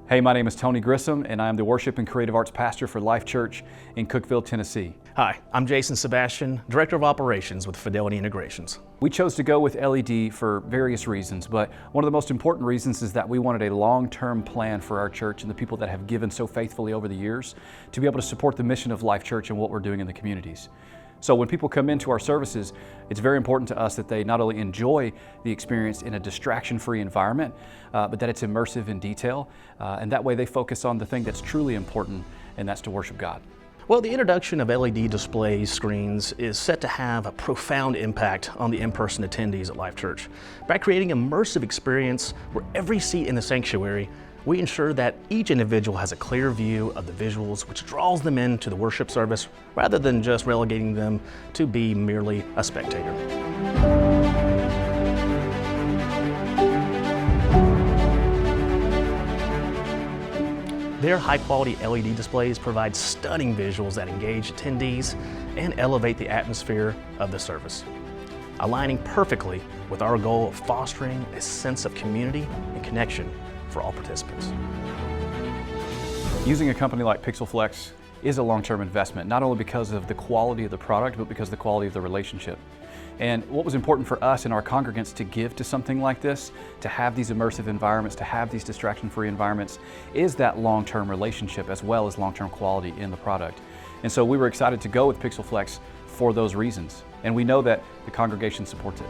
Hey, my name is Tony Grissom, and I am the Worship and Creative Arts Pastor for Life Church in Cookeville, Tennessee. Hi, I'm Jason Sebastian, Director of Operations with Phydelity Integrations. We chose to go with LED for various reasons, but one of the most important reasons is that we wanted a long-term plan for our church and the people that have given so faithfully over the years to be able to support the mission of Life Church and what we're doing in the communities. So when people come into our services, it's very important to us that they not only enjoy the experience in a distraction-free environment, but that it's immersive in detail, and that way they focus on the thing that's truly important, and that's to worship God. Well, the introduction of LED display screens is set to have a profound impact on the in-person attendees at Life Church. By creating an immersive experience where every seat in the sanctuary, we ensure that each individual has a clear view of the visuals, which draws them into the worship service rather than just relegating them to be merely a spectator. Their high-quality LED displays provide stunning visuals that engage attendees and elevate the atmosphere of the service, aligning perfectly with our goal of fostering a sense of community and connection for all participants. Using a company like PixelFLEX is a long-term investment, not only because of the quality of the product, but because of the quality of the relationship. And what was important for us and our congregants to give to something like this, to have these immersive environments, to have these distraction-free environments, is that long-term relationship as well as long-term quality in the product. And so we were excited to go with PixelFLEX for those reasons. And we know that the congregation supports it.